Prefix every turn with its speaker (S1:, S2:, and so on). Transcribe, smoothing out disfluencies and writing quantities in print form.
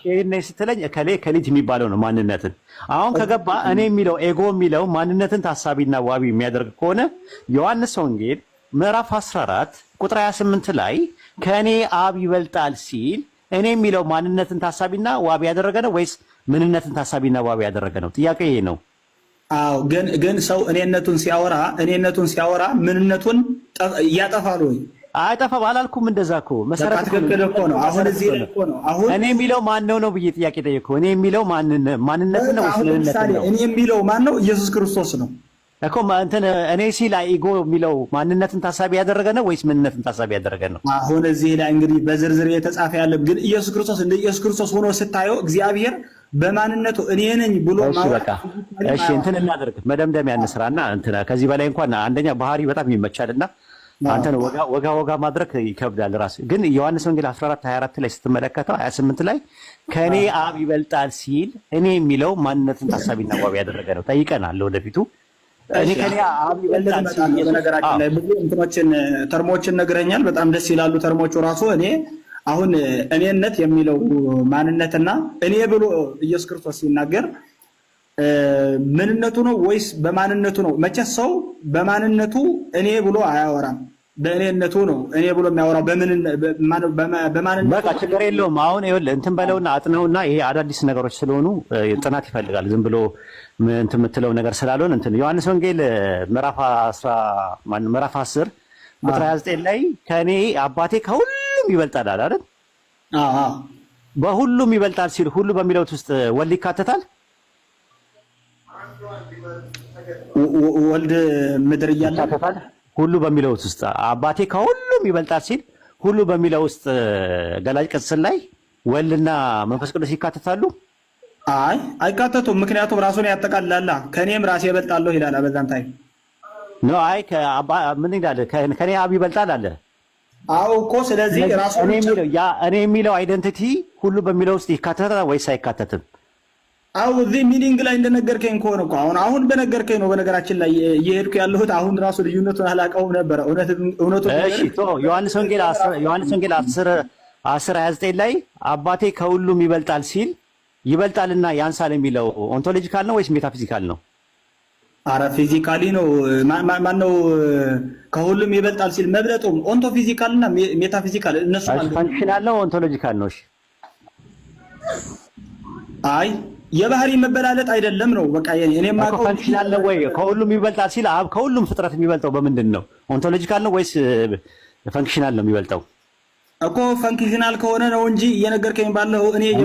S1: እኔ ስትለኝ ከሌ ከሊት የሚባለው ነው ማንነትን። አሁን ከገባ እኔ የሚለው ኤጎ የሚለው ማንነትን ታሳቢና ዋቢ የሚያደርግ ከሆነ ዮሐንስ ወንጌል ምዕራፍ 14 ቁጥር 28 ላይ ከእኔ አብ ይበልጣል ሲል እኔ የሚለው ማንነትን ታሳቢና ዋቢ ያደረገ ነው ወይስ ምንነትን ታሳቢና ዋቢ ያደረገ ነው? ጥያቄ ይሄ ነው።
S2: አዎ ግን ሰው እኔነቱን ሲያወራ ምንነቱን ያጠፋል ወይ?
S1: አይጠፋም አላልኩም። እንደዛ እኮ መሰረት
S2: ትክክል እኮ ነው። አሁን እዚህ ላይ እኮ ነው። አሁን
S1: እኔ የሚለው ማን ነው ብዬ ጥያቄ ጠየቅኩ። እኔ የሚለው ማንነት ነው ወይስ ምንነት ነው?
S2: እኔ የሚለው ማን ነው? ኢየሱስ ክርስቶስ ነው
S1: እኮ እንትን እኔ ሲል ኢጎ የሚለው ማንነትን ታሳቢ ያደረገ ነው ወይስ ምንነትን ታሳቢ ያደረገ ነው?
S2: አሁን እዚህ ላይ እንግዲህ በዝርዝር የተጻፈ ያለ ግን ኢየሱስ ክርስቶስ እንደ ኢየሱስ ክርስቶስ ሆኖ ስታየው እግዚአብሔር በማንነቱ እኔ ነኝ ብሎ
S1: በቃ እሺ፣ እንትን እናድርግ መደምደሚያ እንስራና እንትን ከዚህ በላይ እንኳን አንደኛ ባህሪ በጣም ይመቻልና አንተን ወጋ ማድረግ ይከብዳል። ራስ ግን ዮሐንስ ወንጌል 14:24 ላይ ስትመለከተው 28 ላይ ከኔ አብ ይበልጣል ሲል እኔ የሚለው ማንነትን ታሳቢና ዋቢ ያደረገ ነው። ጠይቀናል ወደፊቱ እኔ ከኔ አብ ይበልጣል ሲል
S2: በነገራችን ላይ ብዙ እንትኖችን ተርሞችን ነግረኛል። በጣም ደስ ይላሉ ተርሞቹ ራሱ እኔ አሁን እኔነት የሚለው ማንነትና እኔ ብሎ ኢየሱስ ክርስቶስ ሲናገር ምንነቱ ነው ወይስ በማንነቱ ነው? መቼስ ሰው በማንነቱ እኔ ብሎ አያወራም። በእኔነቱ ነው እኔ ብሎ የሚያወራው። በማንነቱ
S1: በቃ ችግር የለውም። አሁን ይኸውልህ እንትን በለውና አጥነውና ይሄ አዳዲስ ነገሮች ስለሆኑ ጥናት ይፈልጋል። ዝም ብሎ እንትን የምትለው ነገር ስላልሆነ እንትን ዮሐንስ ወንጌል ምዕራፍ 10 ቁጥር 29 ላይ ከኔ አባቴ ከሁሉም ይበልጣል አይደል?
S2: አዎ
S1: በሁሉም ይበልጣል ሲል ሁሉ በሚለው ውስጥ ወልድ ይካተታል?
S2: ወልድ ምድር እያለ
S1: ሁሉ በሚለው ውስጥ አባቴ ከሁሉም ይበልጣል ሲል ሁሉ በሚለው ውስጥ ገላጭ ቅጽል ላይ ወልድና መንፈስ ቅዱስ ይካተታሉ?
S2: አይ አይካተቱም። ምክንያቱም ራሱን ያጠቃልላል። ከኔም ራሴ እበልጣለሁ ይላል። በዛም ታይ
S1: ነው። አይ ምን ይላል? ከኔ አብ ይበልጣል አለ።
S2: አዎ እኮ ስለዚህ ራሱ
S1: እኔ የሚለው አይደንቲቲ ሁሉ በሚለው ውስጥ ይካተታል ወይስ አይካተትም?
S2: አው እዚህ ሚኒንግ ላይ እንደነገርከኝ ከሆነ እኮ አሁን በነገርከኝ ነው። በነገራችን ላይ እየሄድኩ ያለሁት አሁን ራሱ ልዩነቱን አላውቀውም ነበር። እውነቱ
S1: እሺ ዮሐንስ ወንጌል 10:29 ላይ አባቴ ከሁሉም ይበልጣል ሲል ይበልጣልና ያንሳል የሚለው ኦንቶሎጂካል ነው ወይስ ሜታፊዚካል ነው?
S2: አረ ፊዚካሊ ነው። ማን ነው ከሁሉም ይበልጣል ሲል መብለጡም ኦንቶ ፊዚካል እና ሜታፊዚካል እነሱ ማለት
S1: ፈንክሽናል ነው ኦንቶሎጂካል ነው? እሺ
S2: አይ የባህሪ መበላለጥ አይደለም ነው። በቃ እኔም ማቀው
S1: ፈንክሽናል ነው ወይ? ከሁሉም ይበልጣል ሲል አብ ከሁሉም ፍጥረት የሚበልጠው በምንድን ነው? ኦንቶሎጂካል ነው ወይስ ፈንክሽናል ነው የሚበልጠው?
S2: እኮ ፈንክሽናል ከሆነ ነው እንጂ እየነገርከኝ ባለው እኔ